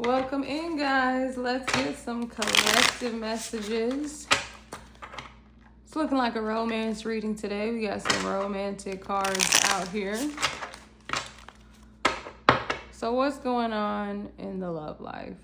Welcome in, guys. Let's get some collective messages. It's looking like a romance reading today. We got some romantic cards out here. So what's going on in the love life?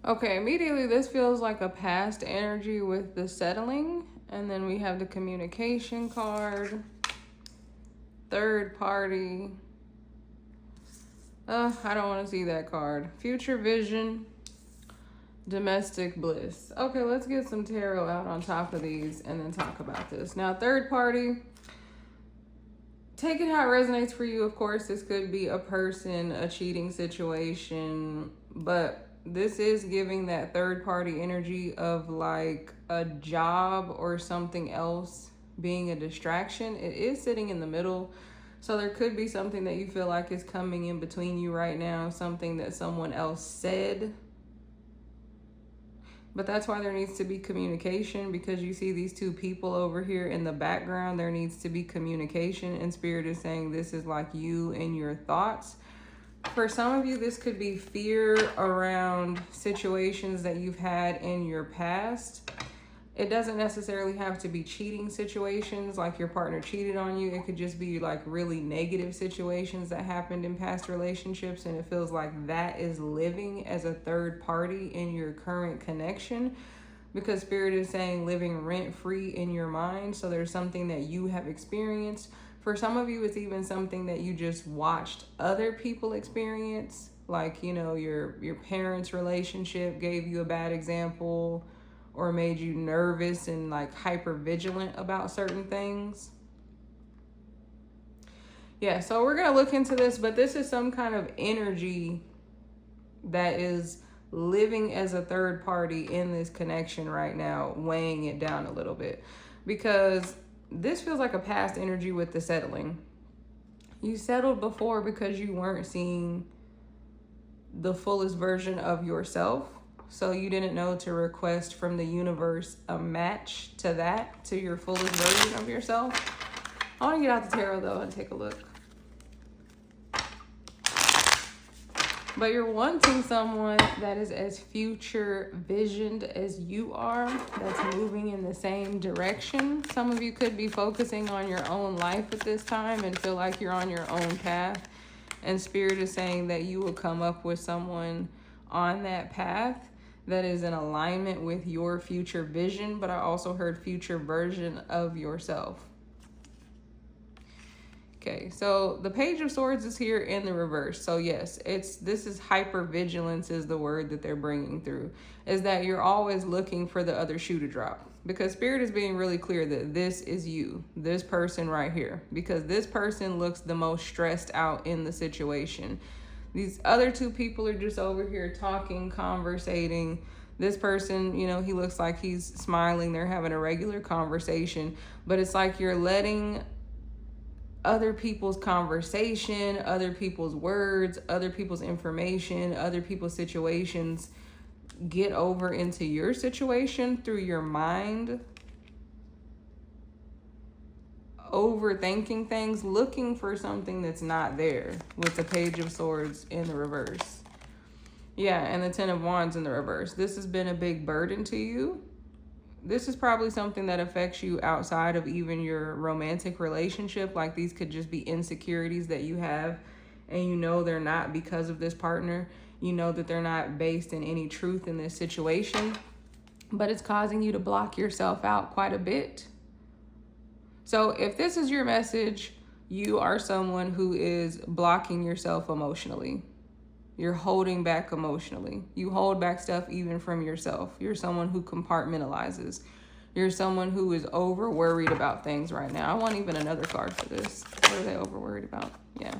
Okay, immediately this feels like a past energy with the settling. And then we have the communication card. Third party. I don't want to see that card. Future vision. Domestic bliss. Okay, let's get some tarot out on top of these and then talk about this. Now, third party. Take it how it resonates for you. Of course, this could be a person, a cheating situation, but this is giving that third party energy of like a job or something else being a distraction. It is sitting in the middle. So there could be something that you feel like is coming in between you right now, something that someone else said. But that's why there needs to be communication, because you see these two people over here in the background. There needs to be communication, and Spirit is saying this is like you and your thoughts. For some of you, this could be fear around situations that you've had in your past. It doesn't necessarily have to be cheating situations, like your partner cheated on you. It could just be like really negative situations that happened in past relationships, and it feels like that is living as a third party in your current connection, because Spirit is saying living rent-free in your mind. So there's something that you have experienced. For some of you, it's even something that you just watched other people experience, like, you know, your parents' relationship gave you a bad example, or made you nervous and like hyper vigilant about certain things. Yeah, so we're going to look into this, but this is some kind of energy that is living as a third party in this connection right now, weighing it down a little bit, because this feels like a past energy with the settling. You settled before because you weren't seeing the fullest version of yourself. So you didn't know to request from the universe a match to that, to your fullest version of yourself. I want to get out the tarot though and take a look. But you're wanting someone that is as future visioned as you are, that's moving in the same direction. Some of you could be focusing on your own life at this time and feel like you're on your own path. And Spirit is saying that you will come up with someone on that path that is in alignment with your future vision, but I also heard future version of yourself. Okay, so the Page of Swords is here in the reverse. So yes, this is hypervigilance is the word that they're bringing through, is that you're always looking for the other shoe to drop, because Spirit is being really clear that this is you, this person right here, because this person looks the most stressed out in the situation. These other two people are just over here talking, conversating. This person, you know, he looks like he's smiling. They're having a regular conversation, but it's like you're letting other people's conversation, other people's words, other people's information, other people's situations get over into your situation through your mind, overthinking things, looking for something that's not there, with the Page of Swords in the reverse. Yeah, and the Ten of Wands in the reverse. This has been a big burden to you. This is probably something that affects you outside of even your romantic relationship. Like, these could just be insecurities that you have, and you know they're not because of this partner. You know that they're not based in any truth in this situation, but it's causing you to block yourself out quite a bit. So if this is your message, you are someone who is blocking yourself emotionally. You're holding back emotionally. You hold back stuff even from yourself. You're someone who compartmentalizes. You're someone who is over worried about things right now. I want even another card for this. What are they over worried about? Yeah.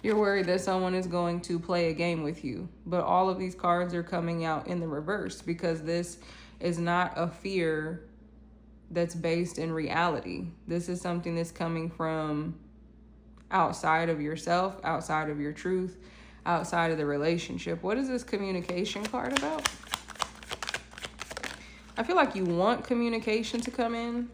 You're worried that someone is going to play a game with you. But all of these cards are coming out in the reverse because this is not a fear that's based in reality. This is something that's coming from outside of yourself, outside of your truth, outside of the relationship. What is this communication card about? I feel like you want communication to come in.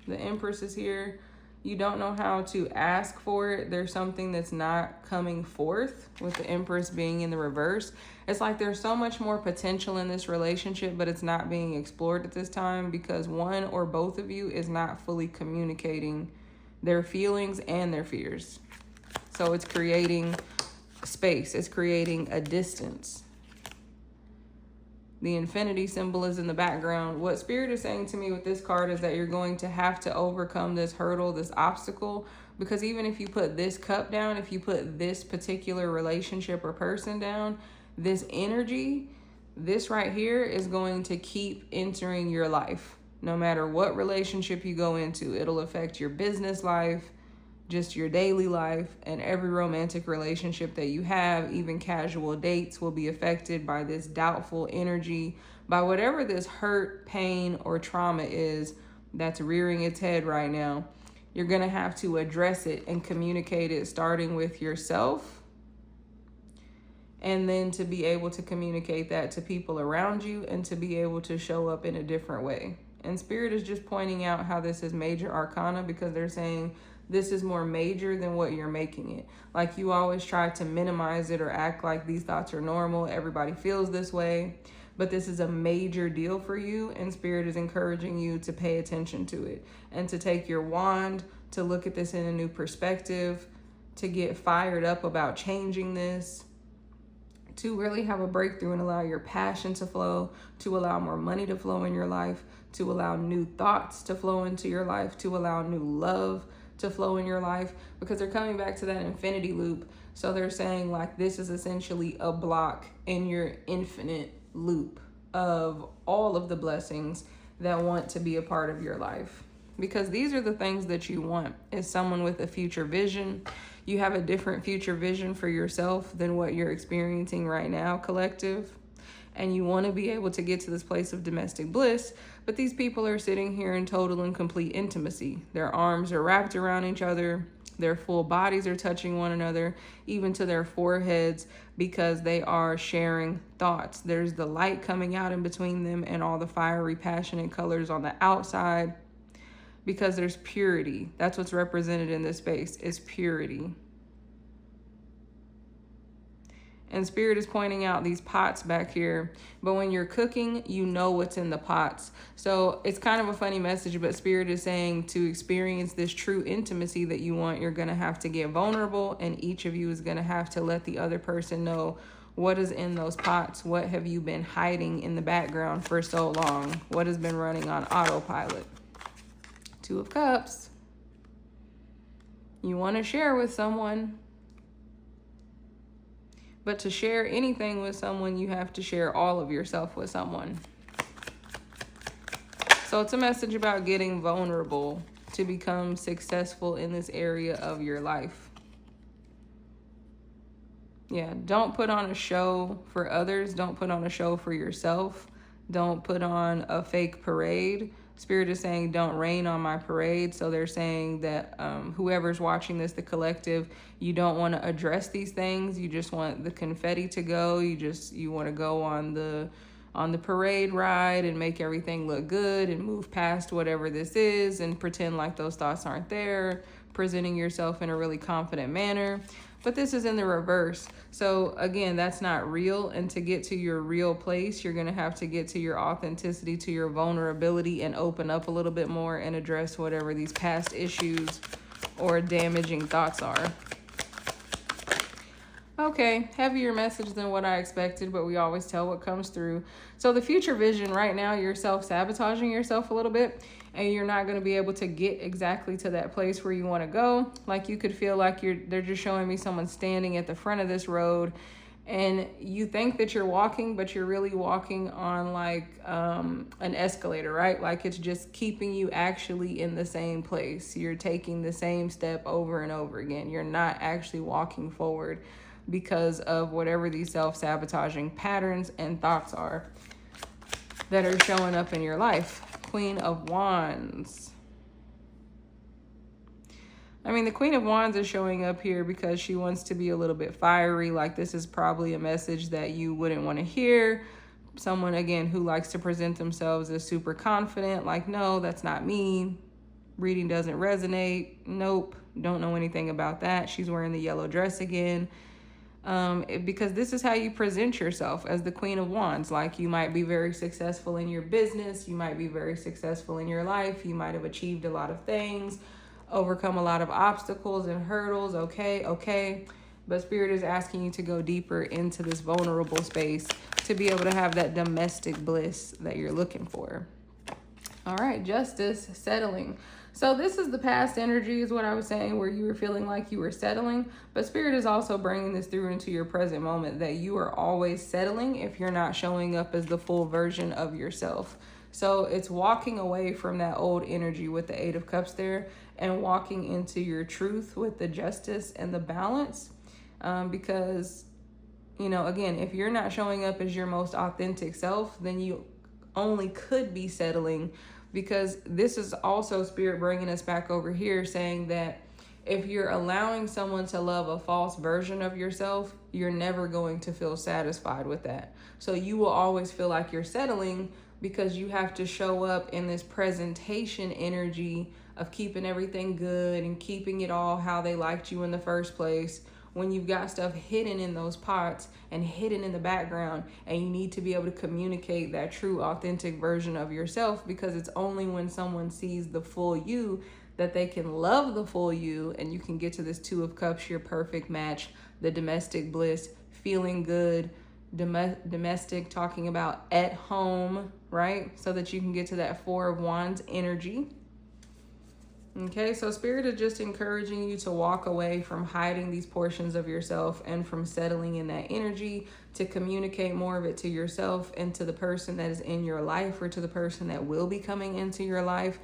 The Empress is here. You don't know how to ask for it. There's something that's not coming forth with the Empress being in the reverse. It's like there's so much more potential in this relationship, but it's not being explored at this time because one or both of you is not fully communicating their feelings and their fears. So it's creating space. It's creating a distance. The infinity symbol is in the background. What Spirit is saying to me with this card is that you're going to have to overcome this hurdle, this obstacle, because even if you put this cup down, if you put this particular relationship or person down, this energy, this right here is going to keep entering your life. No matter what relationship you go into, it'll affect your business life, just your daily life, and every romantic relationship that you have. Even casual dates will be affected by this doubtful energy, by whatever this hurt, pain, or trauma is that's rearing its head right now. You're going to have to address it and communicate it, starting with yourself, and then to be able to communicate that to people around you and to be able to show up in a different way. And Spirit is just pointing out how this is major arcana because they're saying this is more major than what you're making it. Like you always try to minimize it or act like these thoughts are normal. Everybody feels this way. But this is a major deal for you, and Spirit is encouraging you to pay attention to it and to take your wand, to look at this in a new perspective, to get fired up about changing this, to really have a breakthrough and allow your passion to flow, to allow more money to flow in your life, to allow new thoughts to flow into your life, to allow new love to flow in your life, because they're coming back to that infinity loop. So they're saying like this is essentially a block in your infinite loop of all of the blessings that want to be a part of your life. Because these are the things that you want, is someone with a future vision. You have a different future vision for yourself than what you're experiencing right now, collective. And you want to be able to get to this place of domestic bliss, but these people are sitting here in total and complete intimacy. Their arms are wrapped around each other. Their full bodies are touching one another, even to their foreheads, because they are sharing thoughts. There's the light coming out in between them and all the fiery, passionate colors on the outside, because there's purity. That's what's represented in this space, is purity. And Spirit is pointing out these pots back here. But when you're cooking, you know what's in the pots. So it's kind of a funny message, but Spirit is saying to experience this true intimacy that you want, you're going to have to get vulnerable. And each of you is going to have to let the other person know what is in those pots. What have you been hiding in the background for so long? What has been running on autopilot? Two of Cups. You want to share with someone. But to share anything with someone, you have to share all of yourself with someone. So it's a message about getting vulnerable to become successful in this area of your life. Yeah, don't put on a show for others. Don't put on a show for yourself. Don't put on a fake parade. Spirit is saying, don't rain on my parade. So they're saying that whoever's watching this, the collective, you don't want to address these things. You just want the confetti to go. You want to go on the parade ride and make everything look good and move past whatever this is and pretend like those thoughts aren't there, presenting yourself in a really confident manner. But this is in the reverse. So again, that's not real. And to get to your real place, you're going to have to get to your authenticity, to your vulnerability, and open up a little bit more and address whatever these past issues or damaging thoughts are. Okay, heavier message than what I expected, but we always tell what comes through. So the future vision right now, you're self-sabotaging yourself a little bit, and you're not going to be able to get exactly to that place where you want to go. Like you could feel like they're just showing me someone standing at the front of this road, And you think that you're walking, but you're really walking on like an escalator, right? Like it's just keeping you actually in the same place. You're taking the same step over and over again. You're not actually walking forward because of whatever these self-sabotaging patterns and thoughts are that are showing up in your life. Queen of Wands. I mean, the Queen of Wands is showing up here because she wants to be a little bit fiery. Like this is probably a message that you wouldn't want to hear. Someone, again, who likes to present themselves as super confident. Like, no, that's not me. Reading doesn't resonate. Nope. Don't know anything about that. She's wearing the yellow dress again. Because this is how you present yourself as the Queen of Wands. Like you might be very successful in your business. You might be very successful in your life. You might have achieved a lot of things, overcome a lot of obstacles and hurdles. Okay. But Spirit is asking you to go deeper into this vulnerable space to be able to have that domestic bliss that you're looking for. All right, Justice, settling. So this is the past energy is what I was saying, where you were feeling like you were settling. But Spirit is also bringing this through into your present moment, that you are always settling if you're not showing up as the full version of yourself. So it's walking away from that old energy with the Eight of Cups there and walking into your truth with the Justice and the Balance. Because, you know, again, if you're not showing up as your most authentic self, then you only could be settling, because this is also Spirit bringing us back over here saying that if you're allowing someone to love a false version of yourself, you're never going to feel satisfied with that. So you will always feel like you're settling because you have to show up in this presentation energy of keeping everything good and keeping it all how they liked you in the first place, when you've got stuff hidden in those pots and hidden in the background, and you need to be able to communicate that true, authentic version of yourself, because it's only when someone sees the full you that they can love the full you, and you can get to this Two of Cups, your perfect match, the domestic bliss, feeling good, domestic, talking about at home, right? So that you can get to that Four of Wands energy. Okay, so Spirit is just encouraging you to walk away from hiding these portions of yourself and from settling in that energy, to communicate more of it to yourself and to the person that is in your life, or to the person that will be coming into your life.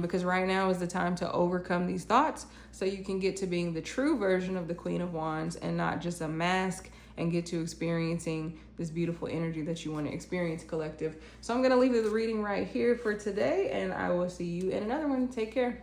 Because right now is the time to overcome these thoughts so you can get to being the true version of the Queen of Wands and not just a mask, and get to experiencing this beautiful energy that you want to experience, collective. So I'm going to leave the reading right here for today, and I will see you in another one. Take care.